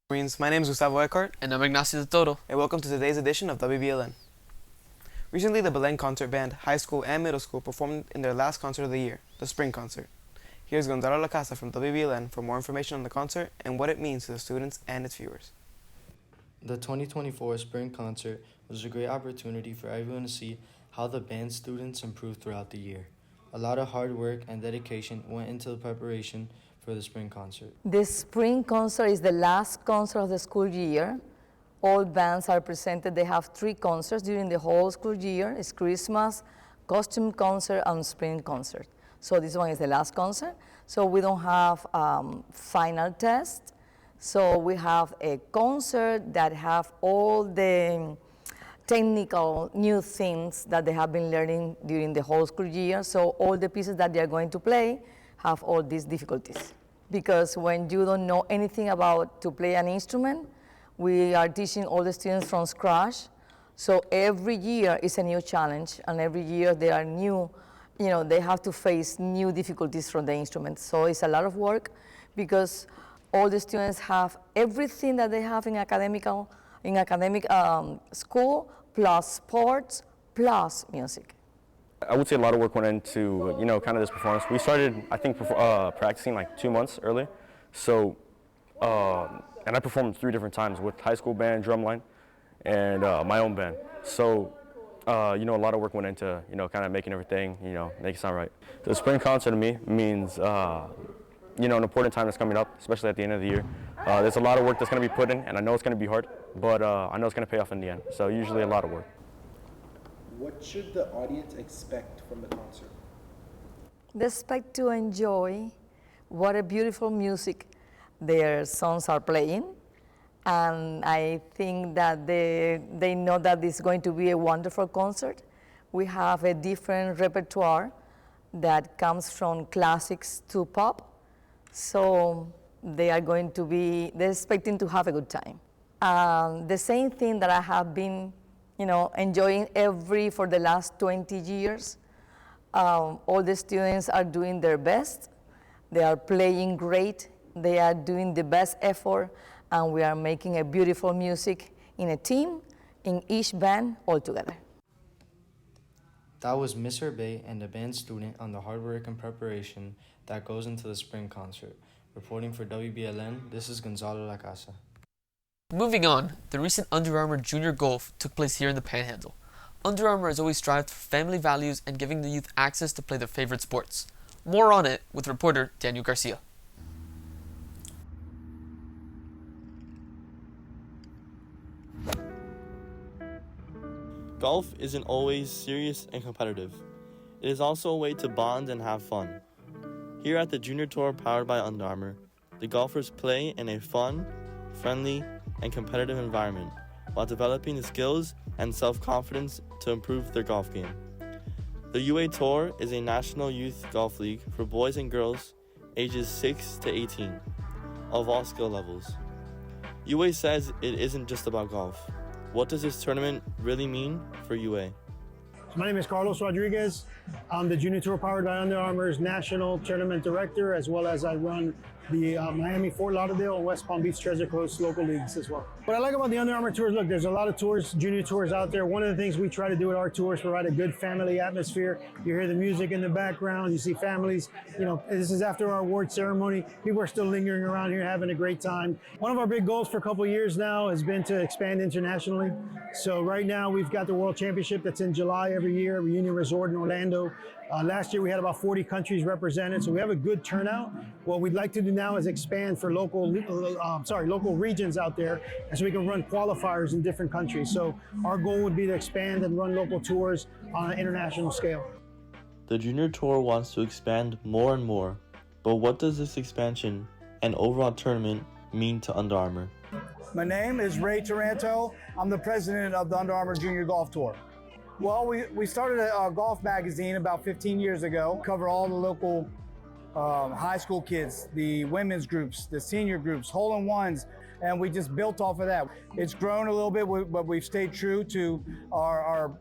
Marines, my name is Gustavo Eckhart, And I'm Ignacio de Toro. and welcome to today's edition of WBLN. Recently, the Belen Concert Band, high school and middle school, performed in their last concert of the year, the Spring Concert. Here's Gonzalo Lacasa from WBLN for more information on the concert and what it means to the students and its viewers. The 2024 Spring Concert was a great opportunity for everyone to see how the band students improved throughout the year. A lot of hard work and dedication went into the preparation for the Spring Concert. The Spring Concert is the last concert of the school year. All bands are presented. They have 3 concerts during the whole school year. It's Christmas, costume concert, and Spring Concert. So this one is the last concert. So we don't have final test. So we have a concert that have all the technical new things that they have been learning during the whole school year. So all the pieces that they are going to play have all these difficulties. Because when you don't know anything about to play an instrument, we are teaching all the students from scratch. So every year is a new challenge, and every year there are new, they have to face new difficulties from the instruments. So it's a lot of work because all the students have everything that they have in academic school, plus sports, plus music. I would say a lot of work went into, kind of this performance. We started, I think, practicing like 2 months early. So, and I performed 3 different times with high school band, drumline, and my own band. So, a lot of work went into, kind of making everything, make it sound right. The Spring Concert to me means, an important time that's coming up, especially at the end of the year. There's a lot of work that's going to be put in, and I know it's going to be hard, but I know it's going to pay off in the end. So usually a lot of work. What should the audience expect from the concert? They expect to enjoy what a beautiful music their songs are playing. And I think that they know that it's going to be a wonderful concert. We have a different repertoire that comes from classics to pop. So they're expecting to have a good time. The same thing that I have been enjoying for the last 20 years. All the students are doing their best. They are playing great. They are doing the best effort, and we are making a beautiful music in a team, in each band, all together. That was Miss Herbe and a band student on the hard work and preparation that goes into the Spring Concert. Reporting for WBLN, this is Gonzalo Lacasa. Moving on, the recent Under Armour Junior Golf took place here in the Panhandle. Under Armour has always strived for family values and giving the youth access to play their favorite sports. More on it with reporter Daniel Garcia. Golf isn't always serious and competitive. It is also a way to bond and have fun. Here at the Junior Tour powered by Under Armour, the golfers play in a fun, friendly, and competitive environment while developing the skills and self-confidence to improve their golf game. The UA Tour is a national youth golf league for boys and girls ages 6 to 18 of all skill levels. UA says it isn't just about golf. What does this tournament really mean for UA? My name is Carlos Rodriguez. I'm the Junior Tour powered by Under Armour's National Tournament Director, as well as I run the Miami, Fort Lauderdale, and West Palm Beach Treasure Coast local leagues as well. What I like about the Under Armour tours, look, there's a lot of tours, junior tours out there. One of the things we try to do with our tours, provide a good family atmosphere. You hear the music in the background, you see families. This is after our award ceremony. People are still lingering around here having a great time. One of our big goals for a couple of years now has been to expand internationally. So right now we've got the World Championship that's in July every year, Reunion Resort in Orlando. Last year we had about 40 countries represented, so we have a good turnout. What we'd like to do now is expand for local regions out there, and so we can run qualifiers in different countries. So our goal would be to expand and run local tours on an international scale. The Junior Tour wants to expand more and more, but what does this expansion and overall tournament mean to Under Armour? My name is Ray Taranto. I'm the president of the Under Armour Junior Golf Tour. Well, we started a golf magazine about 15 years ago, cover all the local high school kids, the women's groups, the senior groups, hole-in-ones, and we just built off of that. It's grown a little bit, but we've stayed true to our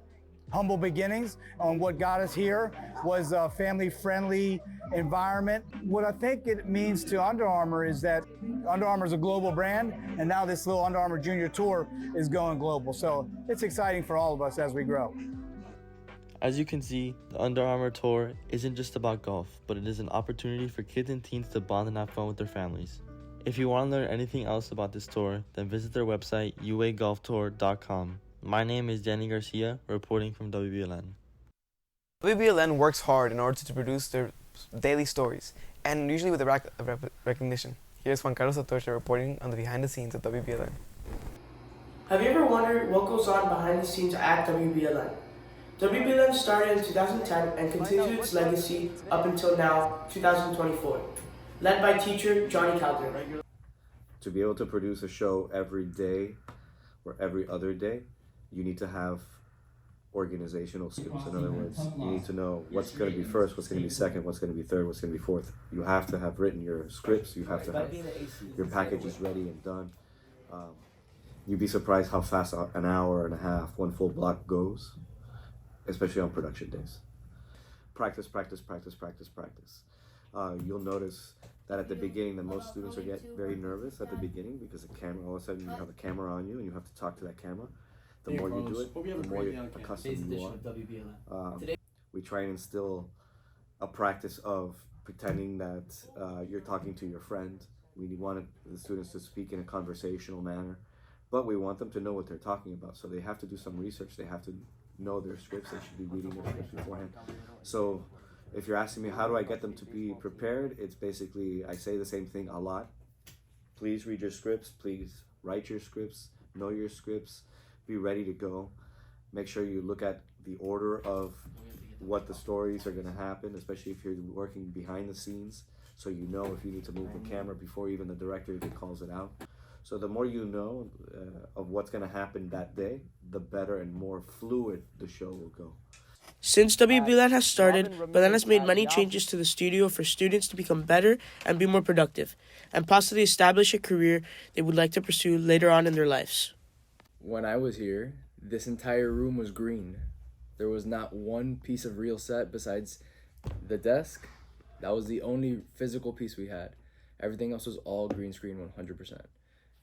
humble beginnings. And what got us here was a family-friendly environment. What I think it means to Under Armour is that Under Armour is a global brand, and now this little Under Armour Junior Tour is going global. So it's exciting for all of us as we grow. As you can see, the Under Armour Tour isn't just about golf, but it is an opportunity for kids and teens to bond and have fun with their families. If you want to learn anything else about this tour, then visit their website, uagolftour.com. My name is Danny Garcia, reporting from WBLN. WBLN works hard in order to produce their daily stories, and usually with recognition. Here's Juan Carlos Atorcha reporting on the behind the scenes of WBLN. Have you ever wondered what goes on behind the scenes at WBLN? WBLN started in 2010 and continued its legacy up until now, 2024, led by teacher Johnny Calderon. To be able to produce a show every day or every other day, you need to have organizational skills. In other words, you need to know what's going to be first, what's going to be second, what's going to be third, what's going to be fourth. You have to have written your scripts, you have to have your packages ready and done. You'd be surprised how fast an hour and a half, one full block goes, especially on production days. Practice, practice, practice, practice, practice. You'll notice that at the beginning, that most students get very nervous at the beginning because the camera, all of a sudden you have a camera on you and you have to talk to that camera. The more you do it, the more accustomed you are. We try and instill a practice of pretending that you're talking to your friend. We want the students to speak in a conversational manner, but we want them to know what they're talking about. So they have to do some research. They have to know their scripts. They should be reading their scripts beforehand. So if you're asking me how do I get them to be prepared, it's basically, I say the same thing a lot. Please read your scripts. Please write your scripts. Know your scripts. Be ready to go. Make sure you look at the order of what the stories are going to happen, especially if you're working behind the scenes, so you know if you need to move the camera before even the director even calls it out. So the more you know of what's going to happen that day, the better and more fluid the show will go. Since WBLN has started, Belen has made many changes to the studio for students to become better and be more productive, and possibly establish a career they would like to pursue later on in their lives. When I was here, this entire room was green. There was not one piece of real set besides the desk. That was the only physical piece we had. Everything else was all green screen 100%.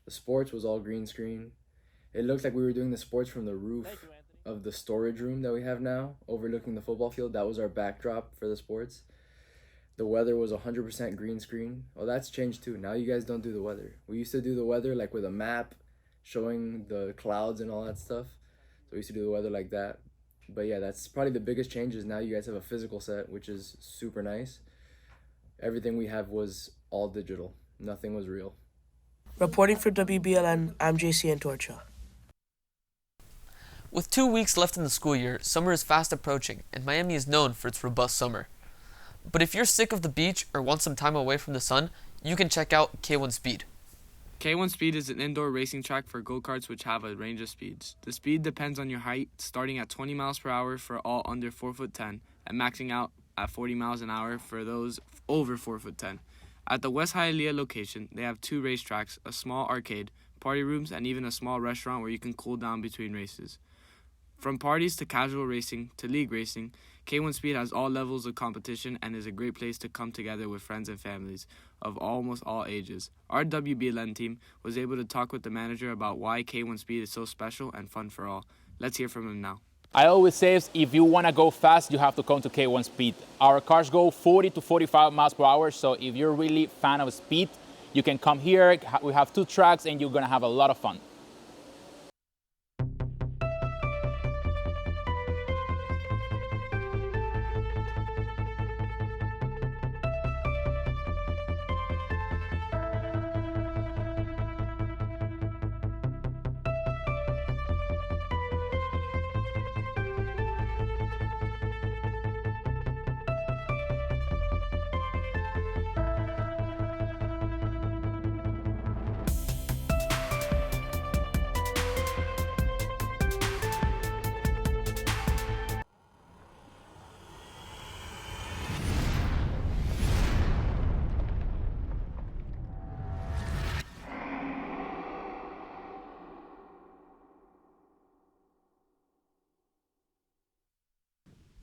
The sports was all green screen. It looked like we were doing the sports from the roof of the storage room that we have now, overlooking the football field. That was our backdrop for the sports. The weather was 100% green screen. Well, that's changed too. Now you guys don't do the weather. We used to do the weather like with a map, showing the clouds and all that stuff. So we used to do the weather like that. But yeah, that's probably the biggest change is now you guys have a physical set, which is super nice. Everything we have was all digital. Nothing was real. Reporting for WBLN, I'm JC Antorcha. With 2 weeks left in the school year, summer is fast approaching, and Miami is known for its robust summer. But if you're sick of the beach or want some time away from the sun, you can check out K1 Speed. K1 Speed is an indoor racing track for go-karts which have a range of speeds. The speed depends on your height, starting at 20 miles per hour for all under 4'10", and maxing out at 40 miles an hour for those over 4'10". At the West Hialeah location, they have 2 racetracks, a small arcade, party rooms, and even a small restaurant where you can cool down between races. From parties to casual racing to league racing, K1 Speed has all levels of competition and is a great place to come together with friends and families of almost all ages. Our WBLN team was able to talk with the manager about why K1 Speed is so special and fun for all. Let's hear from him now. I always say if you want to go fast, you have to come to K1 Speed. Our cars go 40 to 45 miles per hour, so if you're really a fan of speed, you can come here. We have 2 tracks and you're going to have a lot of fun.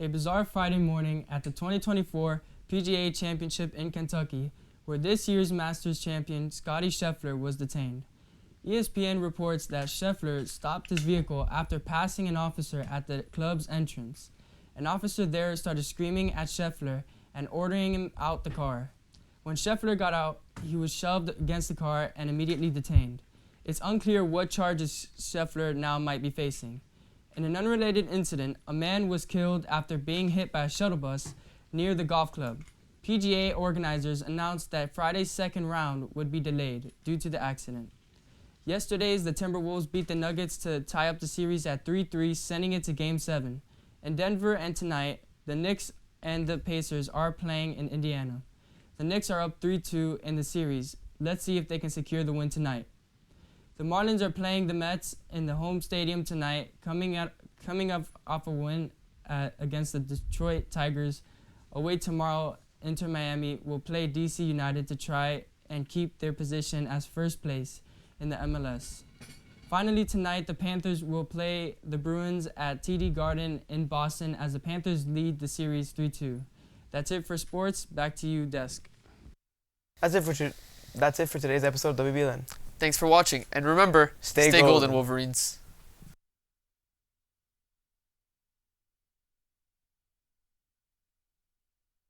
a bizarre Friday morning at the 2024 PGA Championship in Kentucky, where this year's Masters champion Scottie Scheffler was detained. ESPN reports that Scheffler stopped his vehicle after passing an officer at the club's entrance. An officer there started screaming at Scheffler and ordering him out the car. When Scheffler got out, he was shoved against the car and immediately detained. It's unclear what charges Scheffler now might be facing. In an unrelated incident, a man was killed after being hit by a shuttle bus near the golf club. PGA organizers announced that Friday's second round would be delayed due to the accident. Yesterday, the Timberwolves beat the Nuggets to tie up the series at 3-3, sending it to Game 7. In Denver and tonight, the Knicks and the Pacers are playing in Indiana. The Knicks are up 3-2 in the series. Let's see if they can secure the win tonight. The Marlins are playing the Mets in the home stadium tonight, coming up off a win against the Detroit Tigers. Away tomorrow, Inter Miami will play DC United to try and keep their position as first place in the MLS. Finally tonight, the Panthers will play the Bruins at TD Garden in Boston as the Panthers lead the series 3-2. That's it for sports. Back to you, Desk. That's it for today's episode of WBLN. Thanks for watching, and remember, stay golden, Wolverines.